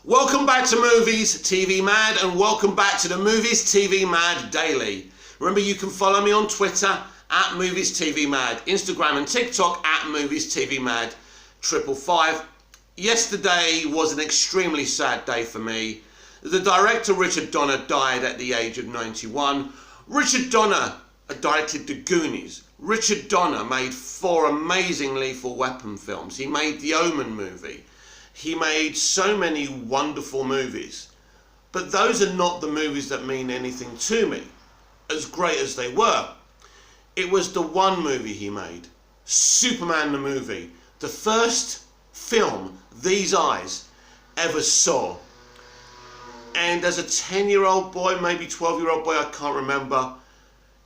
Welcome back to Movies TV Mad, and welcome back to the Movies TV Mad Daily. Remember, you can follow me on Twitter at Movies TV Mad, Instagram and TikTok at Movies TV Mad 555. Yesterday was an extremely sad day for me. The director Richard Donner died at the age of 91. Richard Donner directed The Goonies. Richard Donner made 4 amazing Lethal Weapon films. He made the Omen movie. He made so many wonderful movies. But those are not the movies that mean anything to me, as great as they were. It was the one movie he made, Superman the movie, the first film these eyes ever saw. And as a 10-year-old boy, maybe 12-year-old boy, I can't remember,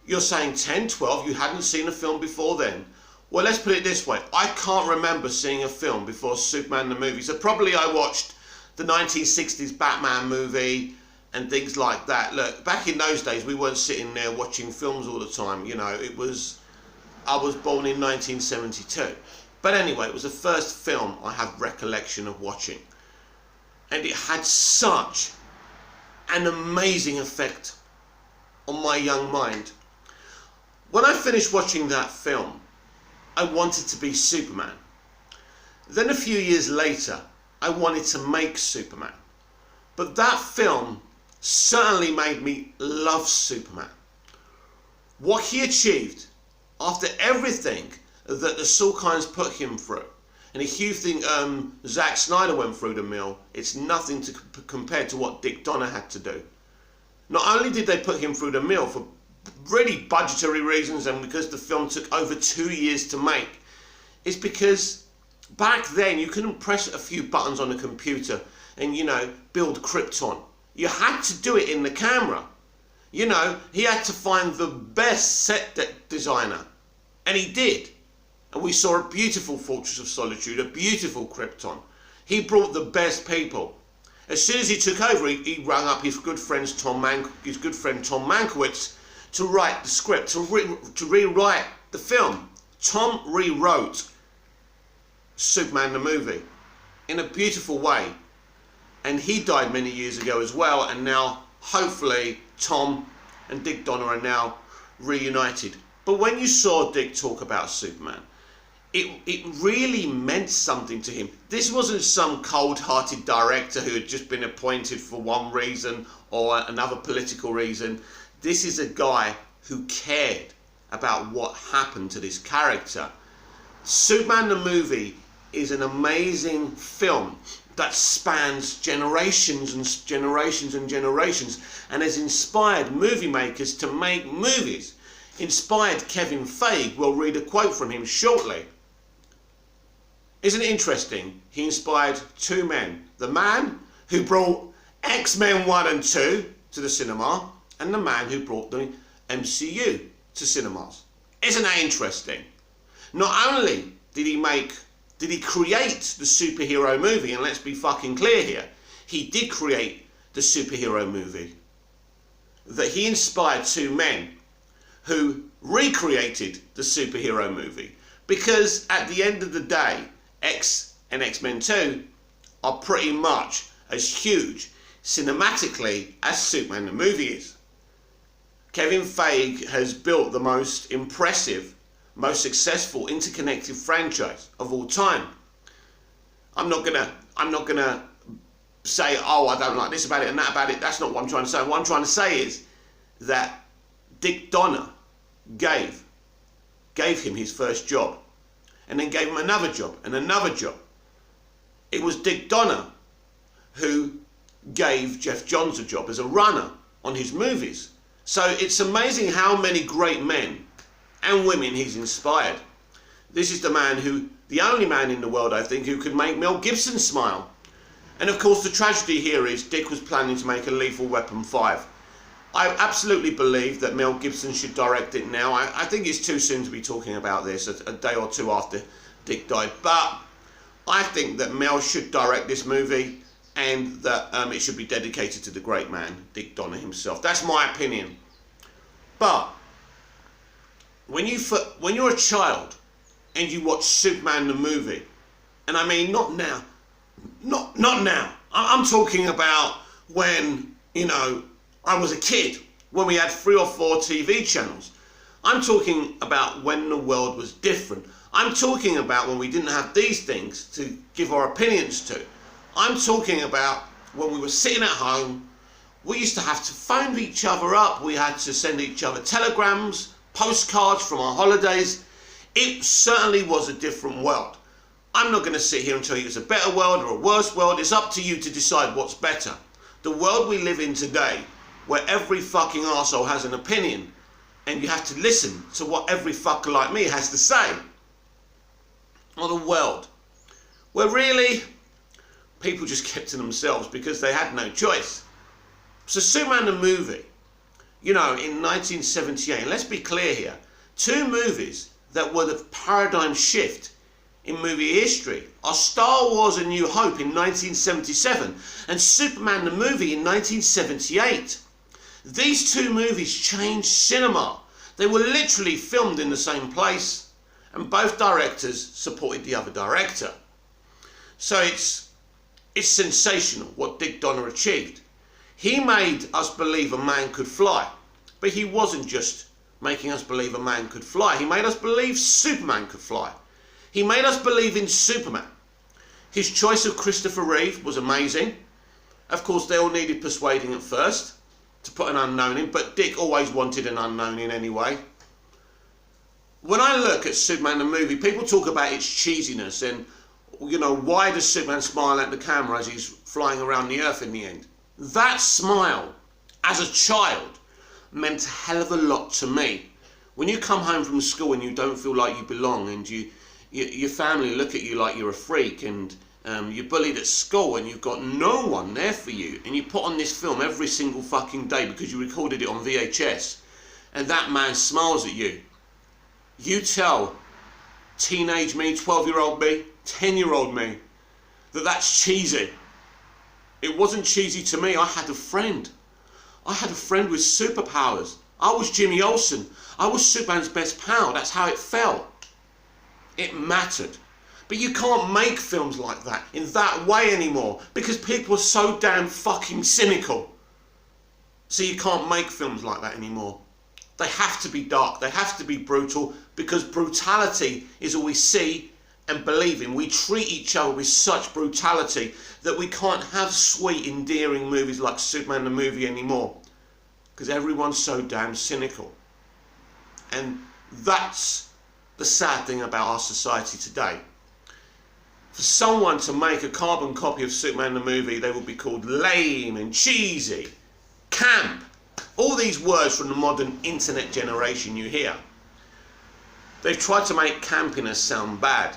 you're saying 10, 12, you hadn't seen a film before then. Well, let's put it this way. I can't remember seeing a film before Superman the movie. So probably I watched the 1960s Batman movie and things like that. Look, back in those days, we weren't sitting there watching films all the time. You know, I was born in 1972. But anyway, it was the first film I have recollection of watching. And it had such an amazing effect on my young mind. When I finished watching that film, I wanted to be Superman. Then a few years later, I wanted to make Superman. But that film certainly made me love Superman. What he achieved after everything that the Salkinds put him through, and if you think Zack Snyder went through the mill, it's nothing to compare to what Dick Donner had to do. Not only did they put him through the mill for really budgetary reasons and because the film took over 2 years to make, it's because back then you couldn't press a few buttons on a computer and, you know, build Krypton. You had to do it in the camera. You know, he had to find the best set designer, and he did. And we saw a beautiful Fortress of Solitude, a beautiful Krypton. He brought the best people. As soon as he took over, he rang up his good friend Tom Mankiewicz to write the script, to rewrite the film. Tom rewrote Superman the movie in a beautiful way. And he died many years ago as well, and now hopefully Tom and Dick Donner are now reunited. But when you saw Dick talk about Superman, it really meant something to him. This wasn't some cold-hearted director who had just been appointed for one reason or another political reason. This is a guy who cared about what happened to this character. Superman the movie is an amazing film that spans generations and generations and generations, and has inspired movie makers to make movies. Inspired Kevin Feige. We'll read a quote from him shortly. Isn't it interesting? He inspired 2 men. The man who brought X-Men 1 and 2 to the cinema, and the man who brought the MCU to cinemas. Isn't that interesting? Not only did he create the superhero movie, and let's be fucking clear here, he did create the superhero movie, that he inspired 2 men who recreated the superhero movie. Because at the end of the day, X and X-Men 2 are pretty much as huge cinematically as Superman the movie is. Kevin Feige has built the most impressive, most successful interconnected franchise of all time. I'm not gonna say, oh, I don't like this about it and that about it. That's not what I'm trying to say. What I'm trying to say is that Dick Donner gave him his first job, and then gave him another job and another job. It was Dick Donner who gave Geoff Johns a job as a runner on his movies. So it's amazing how many great men and women he's inspired. This is the only man in the world, I think, who could make Mel Gibson smile. And of course the tragedy here is Dick was planning to make a Lethal Weapon 5. I absolutely believe that Mel Gibson should direct it now. I think it's too soon to be talking about this a day or 2 after Dick died. But I think that Mel should direct this movie, and that it should be dedicated to the great man, Dick Donner himself. That's my opinion. But when you're a child and you watch Superman the movie, and I mean not now, I'm talking about when, I was a kid, when we had 3 or 4 TV channels. I'm talking about when the world was different. I'm talking about when we didn't have these things to give our opinions to. I'm talking about when we were sitting at home. We used to have to phone each other up. We had to send each other telegrams, postcards from our holidays. It certainly was a different world. I'm not going to sit here and tell you it's a better world or a worse world. It's up to you to decide what's better. The world we live in today, where every fucking arsehole has an opinion, and you have to listen to what every fucker like me has to say. Or the world where really people just kept to themselves because they had no choice. So Superman the movie, in 1978, and let's be clear here, 2 movies that were the paradigm shift in movie history are Star Wars: A New Hope in 1977 and Superman the movie in 1978. These 2 movies changed cinema. They were literally filmed in the same place, and both directors supported the other director. So it's sensational what Dick Donner achieved. He made us believe a man could fly, but he wasn't just making us believe a man could fly. He made us believe Superman could fly. He made us believe in Superman. His choice of Christopher Reeve was amazing. Of course, they all needed persuading at first to put an unknown in, but Dick always wanted an unknown in anyway. When I look at Superman the movie, people talk about its cheesiness and, why does Superman smile at the camera as he's flying around the earth in the end? That smile, as a child, meant a hell of a lot to me. When you come home from school and you don't feel like you belong, and your family look at you like you're a freak, and you're bullied at school and you've got no one there for you, and you put on this film every single fucking day because you recorded it on VHS, and that man smiles at you, you tell teenage me, 12-year-old me, 10-year-old me, that's cheesy. It wasn't cheesy to me. I had a friend. I had a friend with superpowers. I was Jimmy Olsen. I was Superman's best pal. That's how it felt. It mattered. But you can't make films like that in that way anymore because people are so damn fucking cynical. So you can't make films like that anymore. They have to be dark. They have to be brutal because brutality is all we see and believe in. We treat each other with such brutality that we can't have sweet, endearing movies like Superman the movie anymore because everyone's so damn cynical. And that's the sad thing about our society today. For someone to make a carbon copy of Superman the movie, they would be called lame and cheesy, camp, all these words from the modern internet generation you hear. They've tried to make campiness sound bad.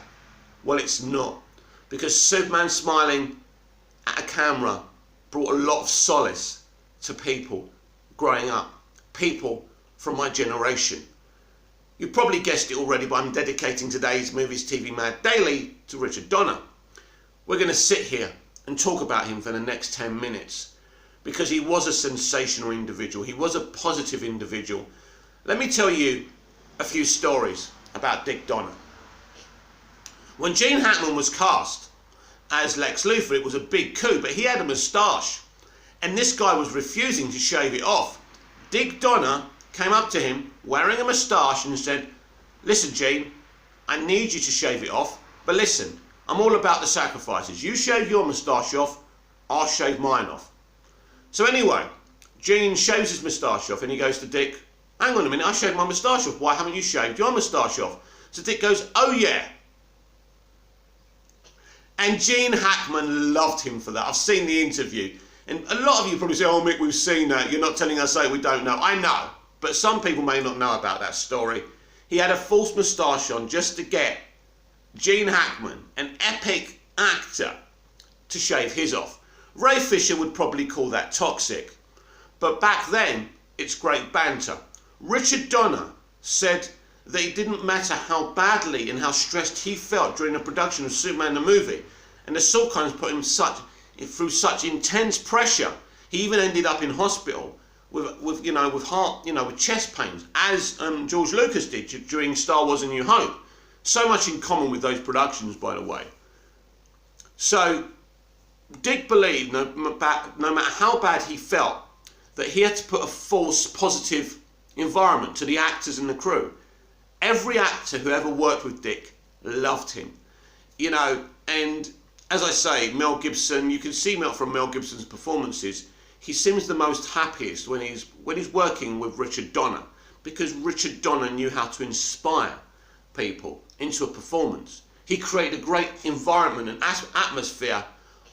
Well, it's not, because Superman smiling at a camera brought a lot of solace to people growing up, people from my generation. You probably guessed it already, but I'm dedicating today's Movies TV Mad Daily to Richard Donner. We're going to sit here and talk about him for the next 10 minutes because he was a sensational individual. He was a positive individual. Let me tell you a few stories about Dick Donner. When Gene Hackman was cast as Lex Luthor, it was a big coup, but he had a moustache, and this guy was refusing to shave it off. Dick Donner came up to him wearing a moustache and said, "Listen, Gene, I need you to shave it off, but listen, I'm all about the sacrifices. You shave your moustache off, I'll shave mine off." So anyway, Gene shaves his moustache off and he goes to Dick, "Hang on a minute, I shaved my moustache off. Why haven't you shaved your moustache off?" So Dick goes, "Oh yeah." And Gene Hackman loved him for that. I've seen the interview. And a lot of you probably say, "Oh Mick, we've seen that. You're not telling us that we don't know." I know. But some people may not know about that story. He had a false moustache on just to get Gene Hackman, an epic actor, to shave his off. Ray Fisher would probably call that toxic. But back then, it's great banter. Richard Donner said that it didn't matter how badly and how stressed he felt during the production of Superman the movie. And the Salkinds put him through such intense pressure, he even ended up in hospital with chest pains, as George Lucas did during Star Wars: A New Hope. So much in common with those productions, by the way. So Dick believed, no matter how bad he felt, that he had to put a false positive environment to the actors and the crew. Every actor who ever worked with Dick loved him. You know, and as I say, Mel Gibson, you can see from Mel Gibson's performances, he seems the most happiest when he's working with Richard Donner, because Richard Donner knew how to inspire people into a performance. He created a great environment and atmosphere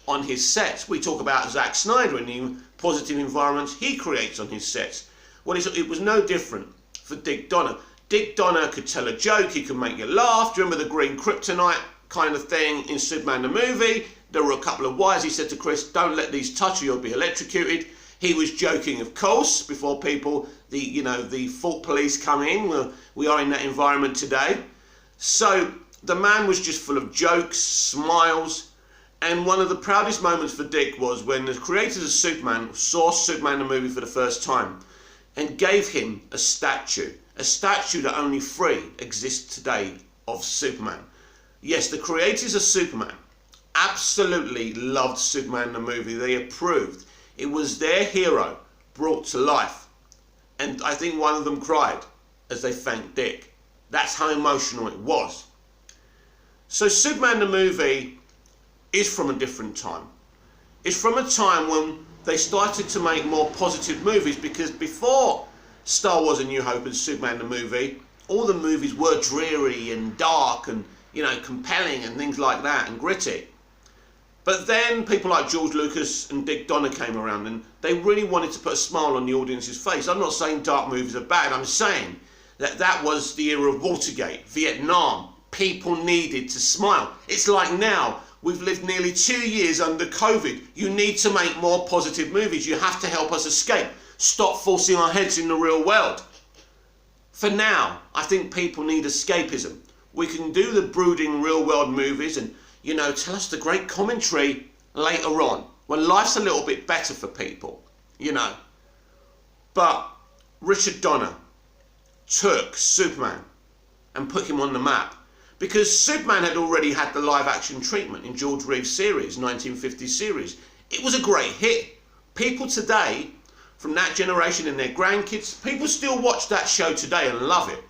on his sets. We talk about Zack Snyder and the positive environments he creates on his sets. Well, it was no different for Dick Donner. Dick Donner could tell a joke, he could make you laugh. Do you remember the green kryptonite kind of thing in Superman the movie? There were a couple of wires. He said to Chris, don't let these touch you, you'll be electrocuted. He was joking, of course, before people, the thought police come in. Well, we are in that environment today. So the man was just full of jokes, smiles, and one of the proudest moments for Dick was when the creators of Superman saw Superman the movie for the first time and gave him a statue that only 3 exists today of Superman. Yes, the creators of Superman absolutely loved Superman the movie. They approved. It was their hero brought to life. And I think one of them cried as they thanked Dick. That's how emotional it was. So Superman the movie is from a different time. It's from a time when they started to make more positive movies, because before Star Wars: A New Hope and Superman the movie, all the movies were dreary and dark and, compelling and things like that, and gritty. But then people like George Lucas and Dick Donner came around and they really wanted to put a smile on the audience's face. I'm not saying dark movies are bad. I'm saying that was the era of Watergate, Vietnam. People needed to smile. It's like now, we've lived nearly 2 years under COVID. You need to make more positive movies. You have to help us escape. Stop forcing our heads in the real world. For now, I think people need escapism. We can do the brooding real world movies and, tell us the great commentary later on, when life's a little bit better for people, But Richard Donner took Superman and put him on the map, because Superman had already had the live action treatment in George Reeves' series, 1950s series. It was a great hit. People today, from that generation and their grandkids, people still watch that show today and love it.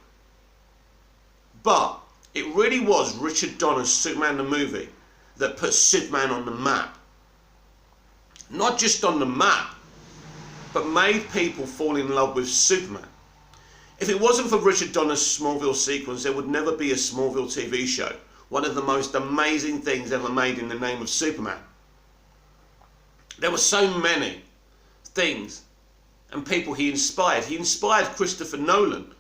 But it really was Richard Donner's Superman the movie that put Superman on the map. Not just on the map, but made people fall in love with Superman. If it wasn't for Richard Donner's Smallville sequence, there would never be a Smallville TV show. One of the most amazing things ever made in the name of Superman. There were so many things and people he inspired. He inspired Christopher Nolan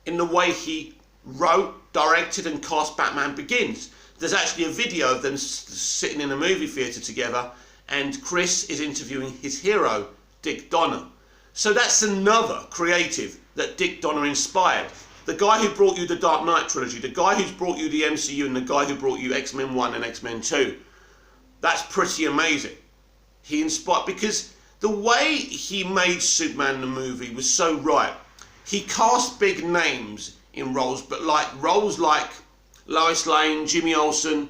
in the way he wrote, directed and cast Batman Begins. There's actually a video of them sitting in a movie theatre together, and Chris is interviewing his hero, Dick Donner. So that's another creative that Dick Donner inspired. The guy who brought you the Dark Knight trilogy, the guy who's brought you the MCU, and the guy who brought you X-Men 1 and X-Men 2. That's pretty amazing. He inspired, because the way he made Superman the movie was so right. He cast big names in roles, but roles like Lois Lane, Jimmy Olsen,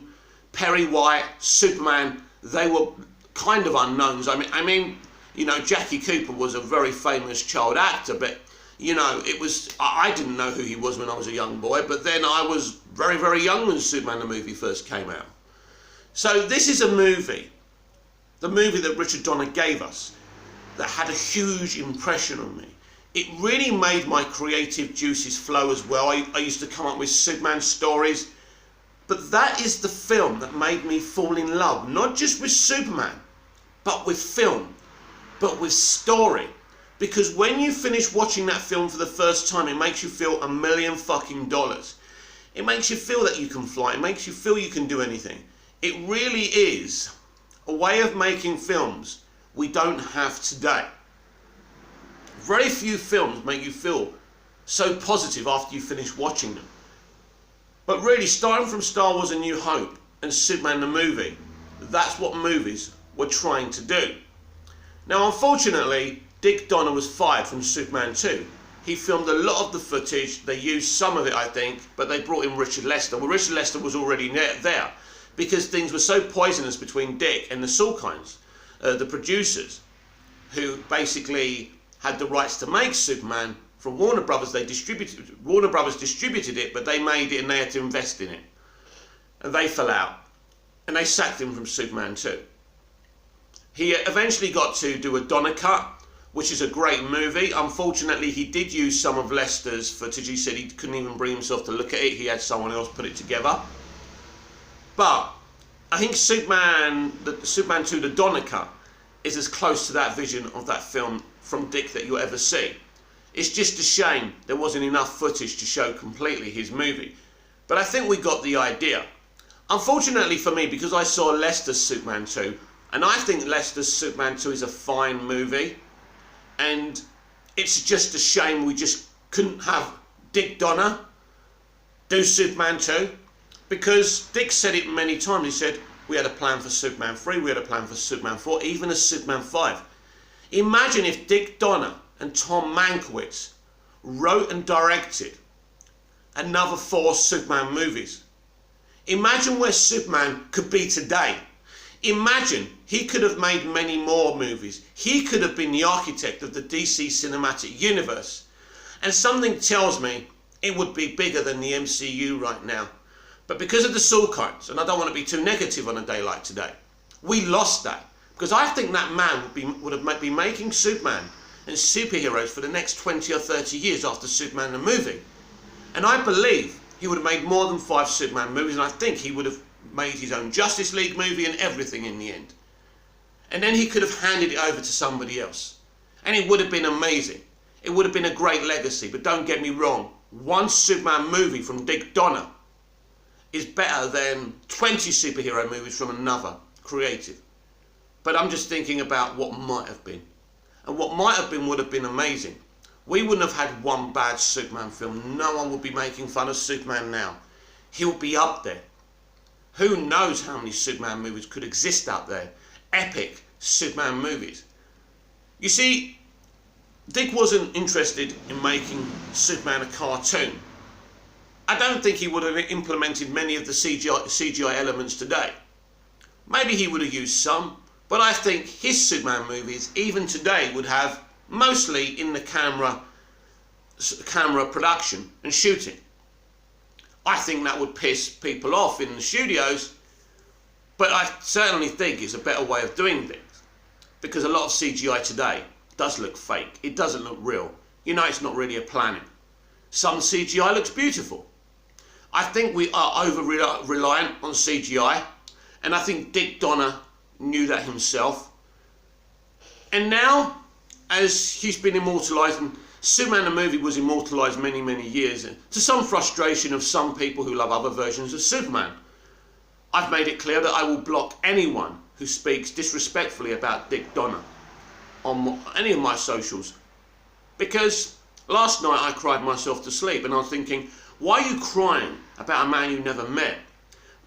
Perry White, Superman, they were kind of unknowns. I mean, Jackie Cooper was a very famous child actor, but I didn't know who he was when I was a young boy, but then I was very, very young when Superman the movie first came out. So this is a movie, the movie that Richard Donner gave us, that had a huge impression on me. It really made my creative juices flow as well. I used to come up with Superman stories, but that is the film that made me fall in love, not just with Superman, but with film, but with story. Because when you finish watching that film for the first time, it makes you feel $1 million fucking dollars. It makes you feel that you can fly. It makes you feel you can do anything. It really is a way of making films we don't have today. Very few films make you feel so positive after you finish watching them. But really, starting from Star Wars: A New Hope and Superman the movie, that's what movies were trying to do. Now, unfortunately, Dick Donner was fired from Superman 2. He filmed a lot of the footage. They used some of it, I think, but they brought in Richard Lester. Well, Richard Lester was already there. because things were so poisonous between Dick and the Salkinds, the producers, who basically had the rights to make Superman from Warner Brothers. Warner Brothers distributed it, but they made it and they had to invest in it. And they fell out. And they sacked him from Superman 2. He eventually got to do a Donner cut, which is a great movie. Unfortunately, he did use some of Lester's footage. He said he couldn't even bring himself to look at it. He had someone else put it together. But I think Superman 2, the Donner cut, is as close to that vision of that film from Dick that you'll ever see. It's just a shame there wasn't enough footage to show completely his movie. But I think we got the idea. Unfortunately for me, because I saw Lester's Superman 2, and I think Lester's Superman 2 is a fine movie, and it's just a shame we just couldn't have Dick Donner do Superman 2, because Dick said it many times. He said, we had a plan for Superman 3, we had a plan for Superman 4, even a Superman 5. Imagine if Dick Donner and Tom Mankiewicz wrote and directed another 4 Superman movies. Imagine where Superman could be today. Imagine he could have made many more movies. He could have been the architect of the DC Cinematic Universe. And something tells me it would be bigger than the MCU right now. But because of the Salkinds, and I don't want to be too negative on a day like today, we lost that. Because I think that man would have been making Superman and superheroes for the next 20 or 30 years after Superman the movie. And I believe he would have made more than 5 Superman movies, and I think he would have made his own Justice League movie and everything in the end. And then he could have handed it over to somebody else. And it would have been amazing. It would have been a great legacy. But don't get me wrong, one Superman movie from Dick Donner is better than 20 superhero movies from another creative. But I'm just thinking about what might have been. And what might have been would have been amazing. We wouldn't have had one bad Superman film. No one would be making fun of Superman now. He would be up there. Who knows how many Superman movies could exist out there? Epic Superman movies. You see, Dick wasn't interested in making Superman a cartoon. I don't think he would have implemented many of the CGI elements today. Maybe he would have used some, but I think his Superman movies, even today, would have mostly in the camera production and shooting. I think that would piss people off in the studios, but I certainly think it's a better way of doing things, because a lot of CGI today does look fake. It doesn't look real. You know, it's not really a planet. Some CGI looks beautiful. I think we are over-reliant on CGI, and I think Dick Donner knew that himself. And now, as he's been immortalised, and Superman the movie was immortalised many, many years, to some frustration of some people who love other versions of Superman, I've made it clear that I will block anyone who speaks disrespectfully about Dick Donner on any of my socials. Because last night I cried myself to sleep, and I was thinking, why are you crying about a man you never met?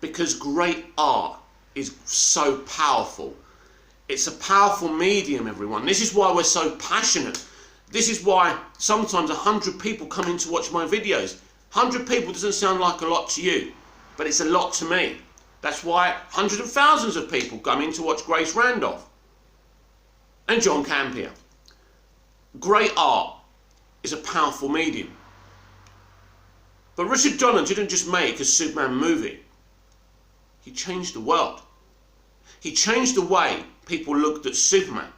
Because great art is so powerful. It's a powerful medium, everyone. This is why we're so passionate. This is why sometimes 100 people come in to watch my videos. 100 people doesn't sound like a lot to you, but it's a lot to me. That's why hundreds of thousands of people come in to watch Grace Randolph and John Campea. Great art is a powerful medium. But Richard Donner didn't just make a Superman movie. He changed the world. He changed the way people looked at Superman.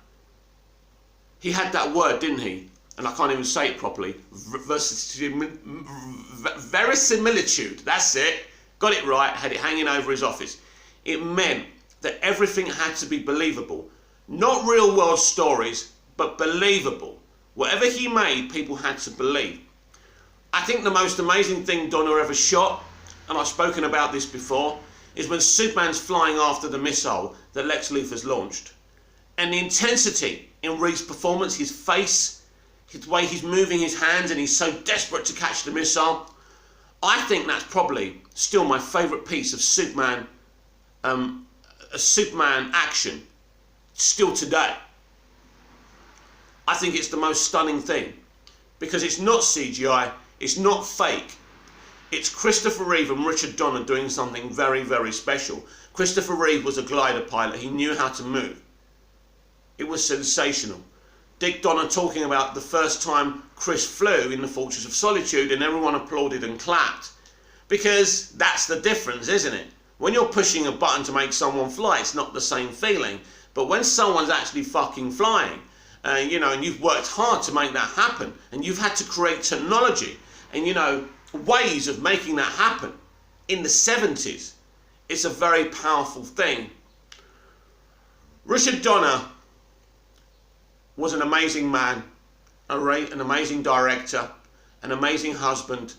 He had that word, didn't he? And I can't even say it properly. Verisimilitude. That's it. Got it right. Had it hanging over his office. It meant that everything had to be believable. Not real world stories, but believable. Whatever he made, people had to believe. I think the most amazing thing Donner ever shot, and I've spoken about this before, is when Superman's flying after the missile that Lex Luthor's launched. And the intensity in Reeve's performance, his face, the way he's moving his hands, and he's so desperate to catch the missile. I think that's probably still my favourite piece of Superman, a Superman action, still today. I think it's the most stunning thing, because it's not CGI, it's not fake. It's Christopher Reeve and Richard Donner doing something very, very special. Christopher Reeve was a glider pilot. He knew how to move. It was sensational. Dick Donner talking about the first time Chris flew in The Fortress of Solitude, and everyone applauded and clapped. Because that's the difference, isn't it? When you're pushing a button to make someone fly, it's not the same feeling. But when someone's actually fucking flying, and you've worked hard to make that happen, and you've had to create technology and, ways of making that happen in the 70s, it's a very powerful thing. Richard Donner was an amazing man, an amazing director, an amazing husband.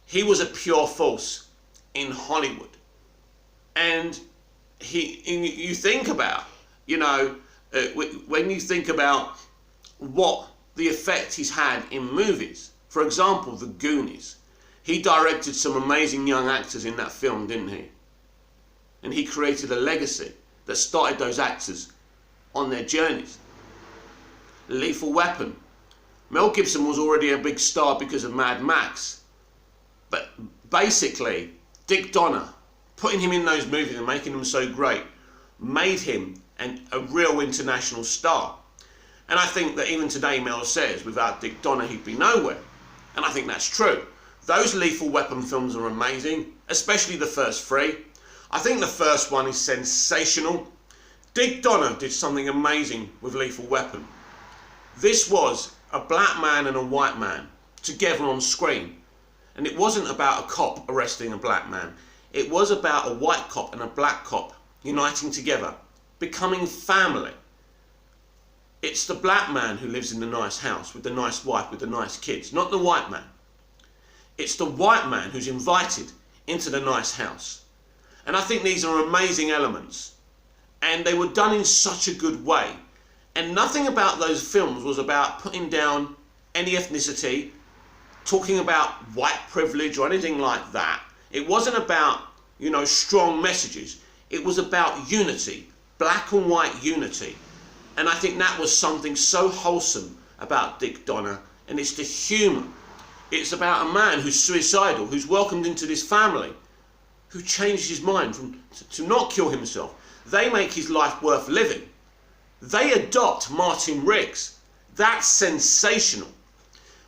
He was a pure force in Hollywood. And you think about, when you think about what the effect he's had in movies, for example, The Goonies, he directed some amazing young actors in that film, didn't he? And he created a legacy that started those actors on their journeys. Lethal Weapon. Mel Gibson was already a big star because of Mad Max. But basically, Dick Donner, putting him in those movies and making them so great, made him a real international star. And I think that even today, Mel says, without Dick Donner, he'd be nowhere. And I think that's true. Those Lethal Weapon films are amazing, especially the first three. I think the first one is sensational. Dick Donner did something amazing with Lethal Weapon. This was a black man and a white man together on screen. And it wasn't about a cop arresting a black man. It was about a white cop and a black cop uniting together, becoming family. It's the black man who lives in the nice house with the nice wife, with the nice kids, not the white man. It's the white man who's invited into the nice house. And I think these are amazing elements. And they were done in such a good way. And nothing about those films was about putting down any ethnicity, talking about white privilege or anything like that. It wasn't about, strong messages. It was about unity, black and white unity. And I think that was something so wholesome about Dick Donner. And it's the humour. It's about a man who's suicidal, who's welcomed into this family, who changed his mind to not kill himself. They make his life worth living. They adopt Martin Riggs. That's sensational.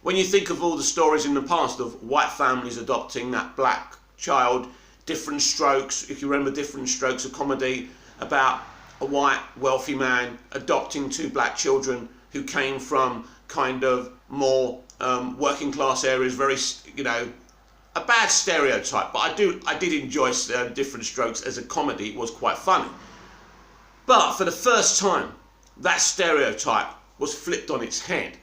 When you think of all the stories in the past of white families adopting that black child, Different Strokes, if you remember Different Strokes, a comedy about a white wealthy man adopting two black children who came from kind of more working class areas, very, a bad stereotype. But I did enjoy Different Strokes as a comedy. It was quite funny. But for the first time, that stereotype was flipped on its head.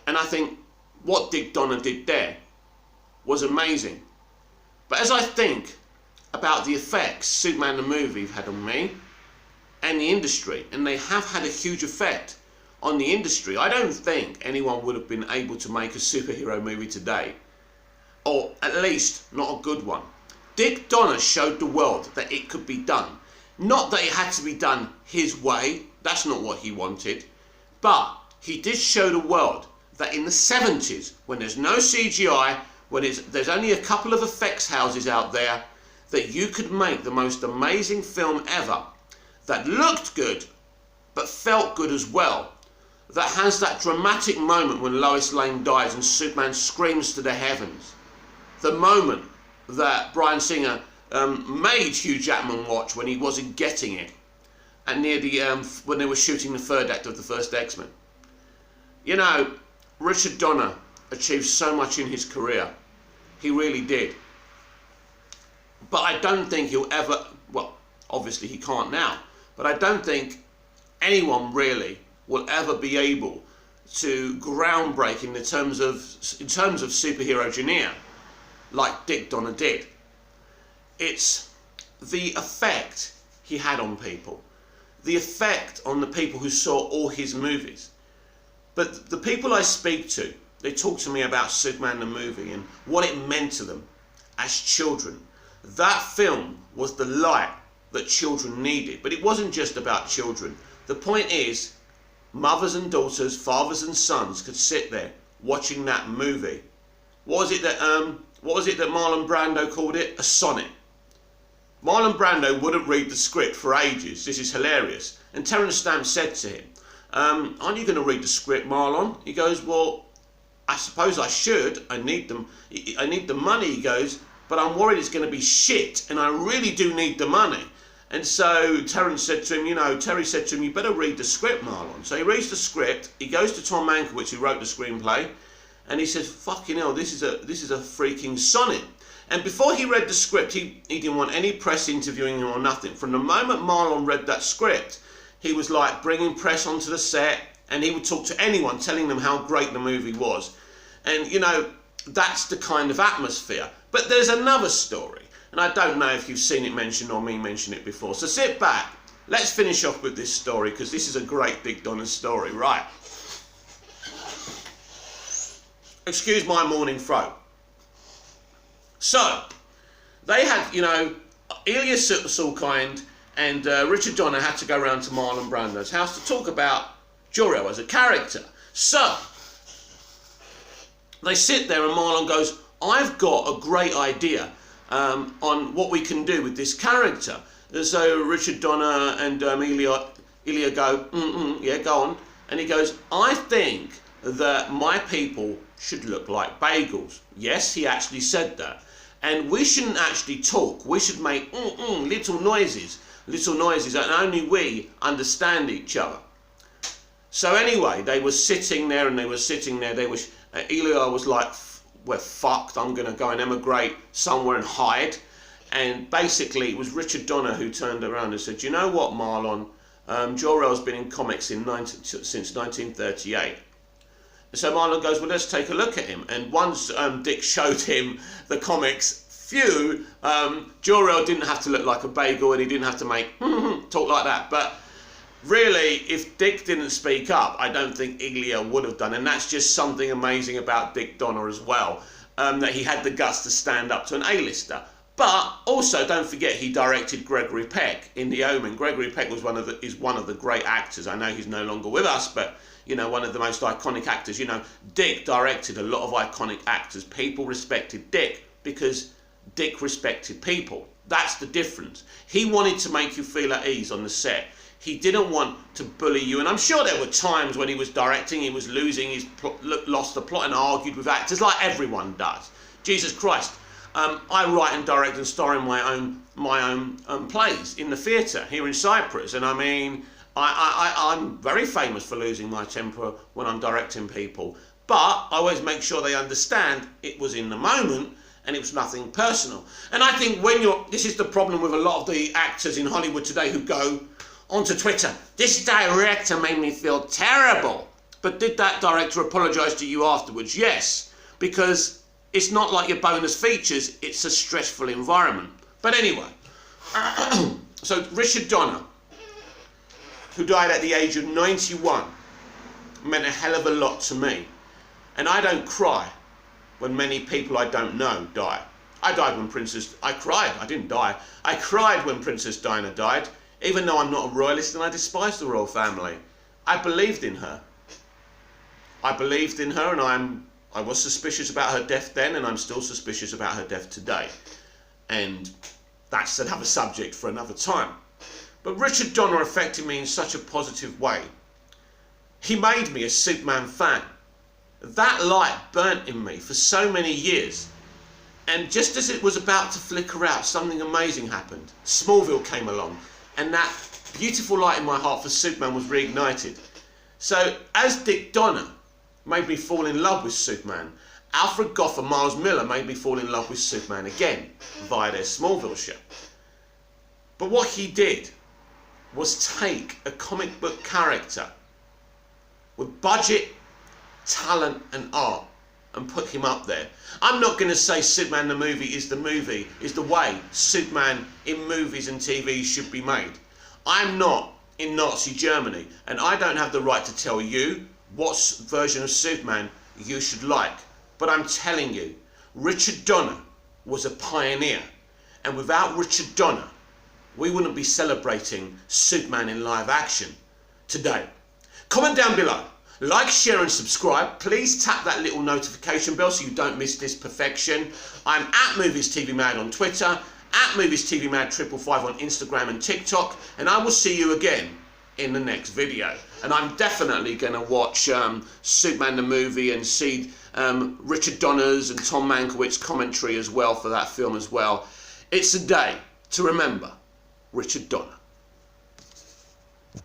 And I think what Dick Donner did there was amazing. But as I think about the effects Superman the movie had on me and the industry, and they have had a huge effect on the industry, I don't think anyone would have been able to make a superhero movie today. Or at least not a good one. Dick Donner showed the world that it could be done. Not that it had to be done his way, that's not what he wanted, but he did show the world that in the 70s, when there's no CGI, when there's only a couple of effects houses out there, that you could make the most amazing film ever, that looked good, but felt good as well, that has that dramatic moment when Lois Lane dies and Superman screams to the heavens. The moment that Bryan Singer made Hugh Jackman watch when he wasn't getting it, and near the when they were shooting the third act of the first X-Men. Richard Donner achieved so much in his career. He really did. But I don't think he'll ever, well, obviously he can't now, but I don't think anyone really will ever be able to groundbreak in terms of superhero-genia like Dick Donner did. It's the effect he had on people, the effect on the people who saw all his movies. But the people I speak to, they talk to me about Superman the movie and what it meant to them as children. That film was the light that children needed. But it wasn't just about children. The point is, mothers and daughters, fathers and sons could sit there watching that movie. What was it that what was it that Marlon Brando called it? A sonnet. Marlon Brando wouldn't read the script for ages. This is hilarious. And Terence Stamp said to him, aren't you going to read the script, Marlon? He goes, well, I suppose I should. I need the money, he goes, but I'm worried it's going to be shit, and I really do need the money. And so Terence said to him, Terry said to him, you better read the script, Marlon. So he reads the script, he goes to Tom Mankiewicz, who wrote the screenplay, and he says, fucking hell, this is a freaking sonnet. And before he read the script, he didn't want any press interviewing him or nothing. From the moment Marlon read that script, he was like bringing press onto the set, and he would talk to anyone, telling them how great the movie was. And, that's the kind of atmosphere. But there's another story, and I don't know if you've seen it mentioned or me mention it before. So sit back. Let's finish off with this story, because this is a great Dick Donner story, right? Excuse my morning throat. So, they had, Elia Salkind and Richard Donner had to go around to Marlon Brando's house to talk about Jor-El as a character. So, they sit there and Marlon goes, I've got a great idea on what we can do with this character. So Richard Donner and Elia go, yeah, go on. And he goes, I think that my people should look like bagels. Yes, he actually said that. And we shouldn't actually talk. We should make little noises that only we understand each other. So anyway, they were sitting there. Elia was like, we're fucked, I'm going to go and emigrate somewhere and hide. And basically, it was Richard Donner who turned around and said, you know what, Marlon? Jor-El's been in comics since 1938. So Marlon goes, well, let's take a look at him. And once Dick showed him the comics, Jor-El didn't have to look like a bagel, and he didn't have to make talk like that. But really, if Dick didn't speak up, I don't think Elia would have done. And that's just something amazing about Dick Donner as well, that he had the guts to stand up to an A-lister. But also, don't forget, he directed Gregory Peck in The Omen. Gregory Peck is one of the great actors. I know he's no longer with us, but one of the most iconic actors. Dick directed a lot of iconic actors. People respected Dick because Dick respected people. That's the difference. He wanted to make you feel at ease on the set. He didn't want to bully you, and I'm sure there were times when he was directing, he was losing his lost the plot and argued with actors like everyone does. Jesus Christ, I write and direct and star in my own plays in the theatre here in Cyprus, and I mean, I'm very famous for losing my temper when I'm directing people, but I always make sure they understand it was in the moment and it was nothing personal. And I think this is the problem with a lot of the actors in Hollywood today who go onto Twitter, this director made me feel terrible. But did that director apologise to you afterwards? Yes, because it's not like your bonus features, it's a stressful environment. But anyway, so Richard Donner, who died at the age of 91, meant a hell of a lot to me. And I don't cry when many people I don't know die. I cried, I didn't die. I cried when Princess Diana died. Even though I'm not a royalist and I despise the royal family, I believed in her. And I was suspicious about her death then, and I'm still suspicious about her death today. And that's another subject for another time. But Richard Donner affected me in such a positive way. He made me a Superman fan. That light burnt in me for so many years. And just as it was about to flicker out, something amazing happened. Smallville came along. And that beautiful light in my heart for Superman was reignited. So, as Dick Donner made me fall in love with Superman, Alfred Gough and Miles Miller made me fall in love with Superman again via their Smallville show. But what he did was take a comic book character with budget, talent and art and put him up there. I'm not going to say Superman the movie is the way Superman in movies and TV should be made. I'm not in Nazi Germany, and I don't have the right to tell you what version of Superman you should like. But I'm telling you, Richard Donner was a pioneer, and without Richard Donner, we wouldn't be celebrating Superman in live action today. Comment down below. Like, share and subscribe. Please tap that little notification bell so you don't miss this perfection. I'm at Movies TV Mad on Twitter, at Movies TV Mad 555 on Instagram and TikTok, and I will see you again in the next video. And I'm definitely going to watch Superman the movie and see Richard Donner's and Tom Mankiewicz commentary as well for that film as well. It's a day to remember Richard Donner.